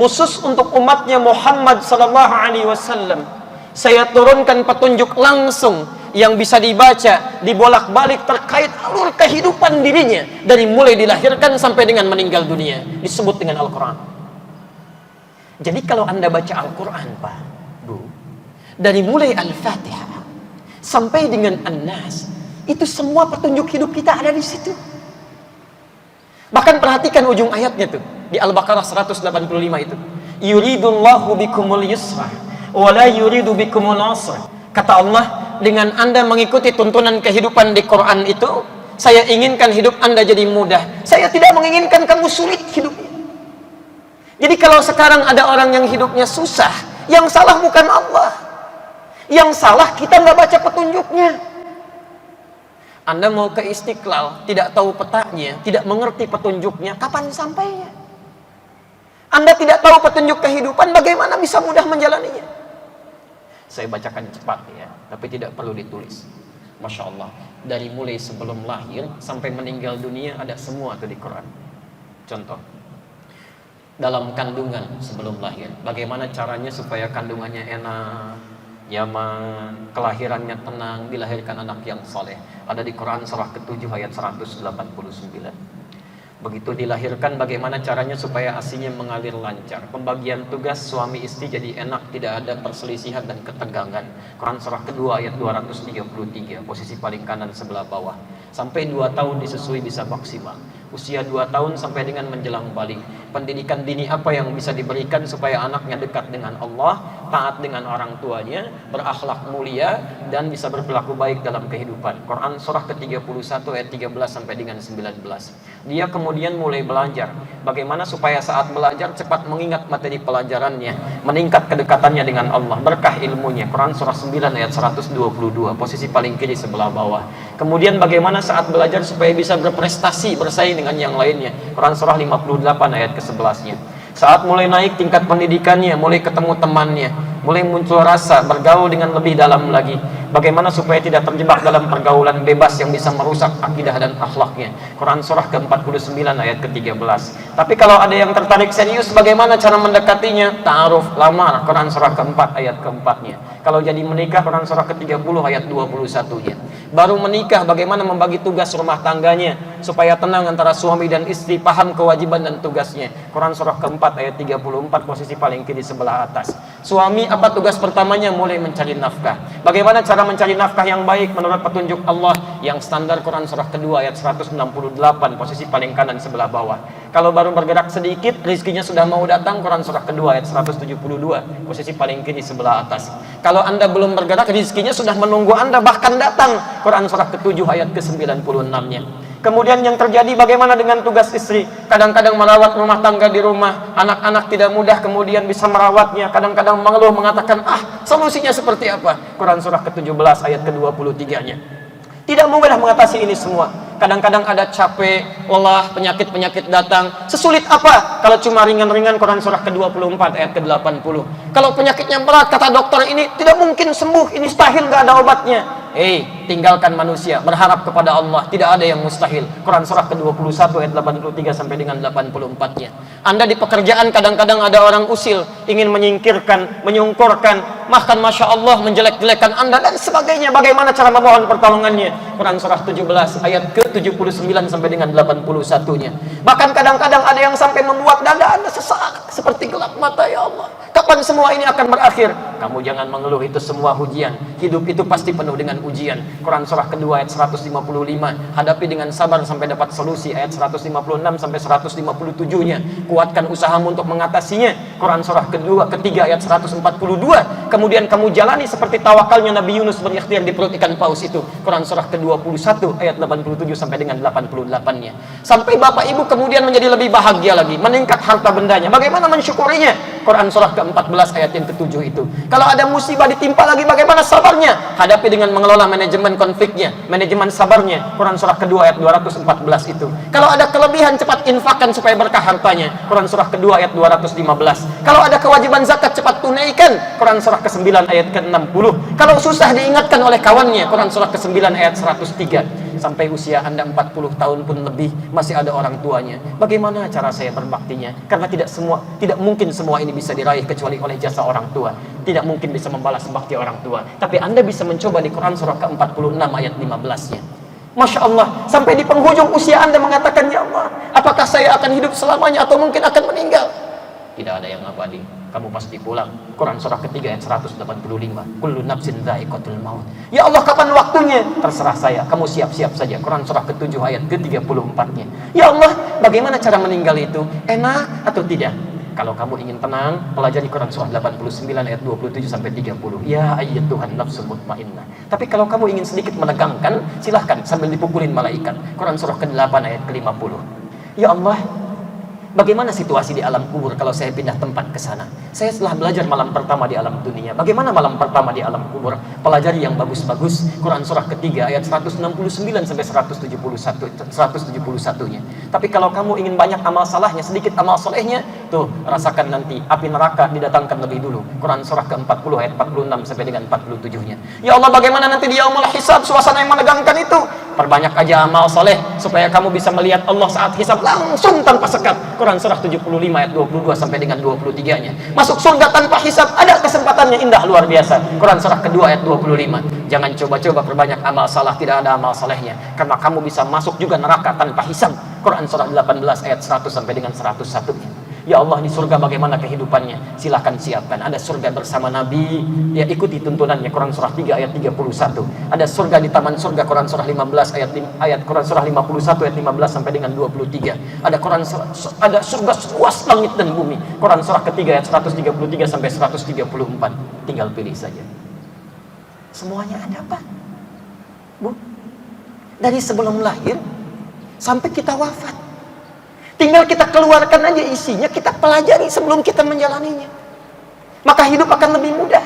khusus untuk umatnya Muhammad sallallahu alaihi wasallam, saya turunkan petunjuk langsung yang bisa dibaca, dibolak-balik terkait alur kehidupan dirinya dari mulai dilahirkan sampai dengan meninggal dunia, disebut dengan Al-Quran. Jadi kalau Anda baca Al-Quran, Pak, Bu, dari mulai Al-Fatihah sampai dengan An-Nas, itu semua petunjuk hidup kita ada di situ. Bahkan perhatikan ujung ayatnya tuh di Al-Baqarah 185 itu. Yuridullahu bikumul yusra wa la yuridu bikumul usra. Kata Allah, dengan Anda mengikuti tuntunan kehidupan di Quran itu, saya inginkan hidup Anda jadi mudah. Saya tidak menginginkan kamu sulit hidupnya. Jadi kalau sekarang ada orang yang hidupnya susah, yang salah bukan Allah. Yang salah kita nggak baca petunjuknya. Anda mau ke Istiqlal, tidak tahu petanya, tidak mengerti petunjuknya, kapan sampainya? Anda tidak tahu petunjuk kehidupan, bagaimana bisa mudah menjalaninya? Saya bacakan cepat ya, tapi tidak perlu ditulis. Masya Allah, dari mulai sebelum lahir sampai meninggal dunia ada semua itu di Quran. Contoh, dalam kandungan sebelum lahir, bagaimana caranya supaya kandungannya enak, nyaman, kelahirannya tenang, dilahirkan anak yang soleh. Ada di Quran surah ke-7 ayat 189. Begitu dilahirkan, bagaimana caranya supaya ASINya mengalir lancar. Pembagian tugas suami istri jadi enak, tidak ada perselisihan dan ketegangan. Quran surah kedua ayat 233, posisi paling kanan sebelah bawah. Sampai 2 tahun disusui bisa maksimal. Usia 2 tahun sampai dengan menjelang balik. Pendidikan dini apa yang bisa diberikan supaya anaknya dekat dengan Allah, taat dengan orang tuanya, berakhlak mulia, dan bisa berperilaku baik dalam kehidupan. Quran surah ke-31 ayat 13 sampai dengan 19. Dia kemudian mulai belajar. Bagaimana supaya saat belajar cepat mengingat materi pelajarannya, meningkat kedekatannya dengan Allah, berkah ilmunya. Quran surah 9 ayat 122, posisi paling kiri sebelah bawah. Kemudian bagaimana saat belajar supaya bisa berprestasi, bersaing dengan yang lainnya. Quran surah 58 ayat ke-11-nya. Saat mulai naik tingkat pendidikannya, mulai ketemu temannya, mulai muncul rasa bergaul dengan lebih dalam lagi. Bagaimana supaya tidak terjebak dalam pergaulan bebas yang bisa merusak akidah dan akhlaknya. Quran surah ke-49 ayat ke-13. Tapi kalau ada yang tertarik serius, bagaimana cara mendekatinya? Ta'aruf, lamar. Quran surah ke-4 ayat ke-4-nya. Kalau jadi menikah, Quran surah ke-30 ayat 21-nya. Baru menikah, bagaimana membagi tugas rumah tangganya supaya tenang antara suami dan istri, paham kewajiban dan tugasnya. Quran surah ke-4 ayat 34, posisi paling kiri sebelah atas. Suami apa tugas pertamanya? Mulai mencari nafkah. Bagaimana cara mencari nafkah yang baik menurut petunjuk Allah yang standar? Quran surah kedua ayat 168, posisi paling kanan sebelah bawah. Kalau baru bergerak sedikit, rizkinya sudah mau datang. Quran surah kedua ayat 172, posisi paling kiri sebelah atas. Kalau Anda belum bergerak, rizkinya sudah menunggu Anda, bahkan datang. Quran surah ke-7 ayat ke-96-nya. Kemudian yang terjadi bagaimana dengan tugas istri? Kadang-kadang merawat rumah tangga di rumah, anak-anak tidak mudah kemudian bisa merawatnya. Kadang-kadang mengeluh mengatakan, solusinya seperti apa? Quran surah ke-17 ayat ke-23-nya. Tidak mudah mengatasi ini semua. Kadang-kadang ada capek, lelah, penyakit-penyakit datang. Sesulit apa? Kalau cuma ringan-ringan, Quran surah ke-24 ayat ke-80. Kalau penyakitnya berat, kata dokter, ini tidak mungkin sembuh, ini mustahil, gak ada obatnya. Tinggalkan manusia, berharap kepada Allah, tidak ada yang mustahil. Quran surah ke-21 ayat 83 sampai dengan 84-nya. Anda di pekerjaan kadang-kadang ada orang usil, ingin menyingkirkan, menyungkurkan, bahkan Masya Allah menjelek-jelekan Anda dan sebagainya. Bagaimana cara memohon pertolongannya? Quran surah 17 ayat ke-79 sampai dengan 81-nya. Bahkan kadang-kadang ada yang sampai membuat dada Anda sesak seperti gelap mata. Ya Allah, kapan semua ini akan berakhir? Kamu jangan mengeluh, itu semua ujian. Hidup itu pasti penuh dengan ujian. Quran surah kedua ayat 155, hadapi dengan sabar sampai dapat solusi. Ayat 156 sampai 157-nya, kuatkan usahamu untuk mengatasinya. Quran surah ketiga ayat 142, kemudian kamu jalani seperti tawakalnya Nabi Yunus berikhtiar di perut ikan paus itu. Quran surah ke-21 ayat 87 sampai dengan 88-nya. Sampai bapak ibu kemudian menjadi lebih bahagia lagi, meningkat harta bendanya. Bagaimana mensyukurinya? Quran surah ke-14 ayat yang ke-7 itu. Kalau ada musibah ditimpa lagi, bagaimana sabarnya? Hadapi dengan mengelola manajemen konfliknya, manajemen sabarnya. Quran surah kedua ayat 214 itu. Kalau ada kelebihan, cepat infakkan supaya berkah hartanya. Quran surah kedua ayat 215. Kalau ada kewajiban zakat, cepat tunaikan. Quran surah ke-9 ayat ke-60. Kalau susah diingatkan oleh kawannya. Quran surah ke-9 ayat 103. sampai usia Anda 40 tahun pun lebih masih ada orang tuanya. Bagaimana cara saya berbaktinya? Karena tidak mungkin semua ini bisa diraih kecuali oleh jasa orang tua. Tidak mungkin bisa membalas bakti orang tua. Tapi Anda bisa mencoba di Quran surah ke-46 ayat 15-nya. Masya Allah, sampai di penghujung usia Anda mengatakan, ya Allah, apakah saya akan hidup selamanya atau mungkin akan meninggal? Tidak ada yang abadi, kamu pasti pulang. Quran surah ketiga ayat 185. Kullu nafsin dha'iqatul maut. Ya Allah, kapan waktunya? Terserah saya, kamu siap-siap saja. Quran surah ke-7 ayat ke-34-nya. Ya Allah, bagaimana cara meninggal itu? Enak atau tidak? Kalau kamu ingin tenang, pelajari Quran surah 89 ayat 27 sampai 30. Ya ayyatuhan nafsul mutmainnah. Tapi kalau kamu ingin sedikit menegangkan, silahkan sambil dipukulin malaikat. Quran surah ke-8 ayat ke-50. Ya Allah, bagaimana situasi di alam kubur kalau saya pindah tempat ke sana? Saya setelah belajar malam pertama di alam dunia. Bagaimana malam pertama di alam kubur? Pelajari yang bagus-bagus. Quran surah ketiga ayat 169 sampai 171-nya. Tapi kalau kamu ingin banyak amal salahnya, sedikit amal solehnya, tuh rasakan nanti api neraka didatangkan lebih dulu. Quran surah ke-40 ayat 46 sampai dengan 47-nya. Ya Allah, bagaimana nanti di yaumul hisab, suasana yang menegangkan itu? Perbanyak aja amal soleh supaya kamu bisa melihat Allah saat hisab langsung tanpa sekat. Quran surah 75 ayat 22 sampai dengan 23-nya. Masuk surga tanpa hisab, ada kesempatannya indah luar biasa. Quran surah kedua ayat 25. Jangan coba-coba perbanyak amal salah, tidak ada amal solehnya, karena kamu bisa masuk juga neraka tanpa hisab. Quran surah 18 ayat 100 sampai dengan 101-nya. Ya Allah, di surga bagaimana kehidupannya? Silahkan siapkan. Ada surga bersama Nabi, ya ikuti tuntunannya. Quran surah 3 ayat 31. Ada surga di taman surga. Quran surah 15 ayat Quran surah 51 ayat 15 sampai dengan 23. Ada surga seluas langit dan bumi. Quran surah ketiga ayat 133 sampai 134. Tinggal pilih saja. Semuanya ada, Pak. Bu, dari sebelum lahir sampai kita wafat, tinggal kita keluarkan aja isinya, kita pelajari sebelum kita menjalaninya. Maka hidup akan lebih mudah.